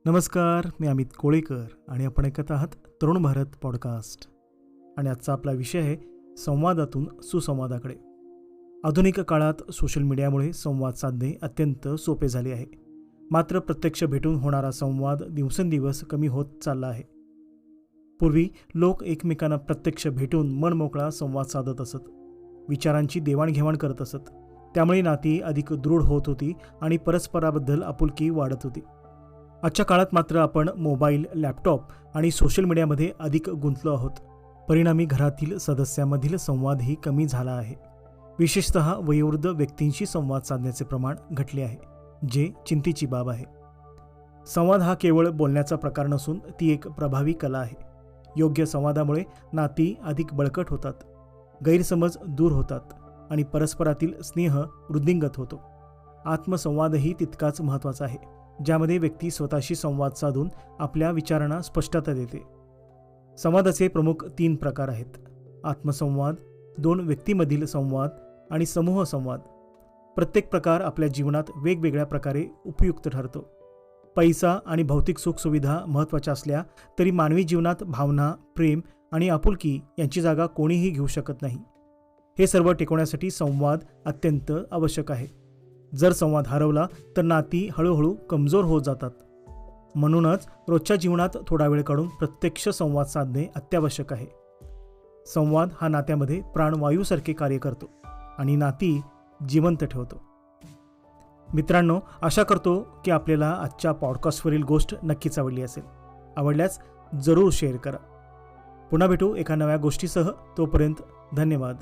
नमस्कार, मी अमित कोळेकर आणि आपण ऐकत आहात तरुण भारत पॉडकास्ट. आणि आजचा आपला विषय आहे संवादातून सुसंवादाकडे. आधुनिक काळात सोशल मीडियामुळे संवाद साधणे अत्यंत सोपे झाले आहे. मात्र प्रत्यक्ष भेटून होणारा संवाद दिवसेंदिवस कमी होत चालला आहे. पूर्वी लोक एकमेकांना प्रत्यक्ष भेटून मनमोकळा संवाद साधत असत, विचारांची देवाणघेवाण करत असत. त्यामुळे नाती अधिक दृढ होत होती आणि परस्पराबद्दल आपुलकी वाढत होती. आजच्या काळात मात्र आपण मोबाईल, लॅपटॉप आणि सोशल मीडियामध्ये अधिक गुंतलो आहोत. परिणामी घरातील सदस्यांमधील संवादही कमी झाला आहे. विशेषतः वयोवृद्ध व्यक्तींशी संवाद साधण्याचे प्रमाण घटले आहे, जे चिंतेची बाब आहे. संवाद हा केवळ बोलण्याचा प्रकार नसून ती एक प्रभावी कला आहे. योग्य संवादामुळे नाती अधिक बळकट होतात, गैरसमज दूर होतात आणि परस्परातील स्नेह वृद्धिंगत होतो. आत्मसंवादही तितकाच महत्त्वाचा आहे, ज्यामध्ये व्यक्ती स्वतःशी संवाद साधून आपल्या विचारांना स्पष्टता देते. संवादाचे प्रमुख 3 प्रकार आहेत: आत्मसंवाद, 2 व्यक्तीमधील संवाद आणि समूह संवाद. प्रत्येक प्रकार आपल्या जीवनात वेगवेगळ्या प्रकारे उपयुक्त ठरतो. पैसा आणि भौतिक सुखसुविधा महत्त्वाच्या असल्या तरी मानवी जीवनात भावना, प्रेम आणि आपुलकी यांची जागा कोणीही घेऊ शकत नाही. हे सर्व टिकवण्यासाठी संवाद अत्यंत आवश्यक आहे. जर संवाद हरवला तर नाती हळूहळू कमजोर होत जातात. म्हणूनच रोजच्या जीवनात थोडा वेळ काढून प्रत्यक्ष संवाद साधणे अत्यावश्यक आहे. संवाद हा नात्यामध्ये प्राणवायूसारखे कार्य करतो आणि नाती जिवंत ठेवतो. मित्रांनो, आशा करतो की आपल्याला आजच्या पॉडकास्टवरील गोष्ट नक्कीच आवडली असेल. आवडल्यास जरूर शेअर करा. पुन्हा भेटू एका नव्या गोष्टीसह. तोपर्यंत धन्यवाद.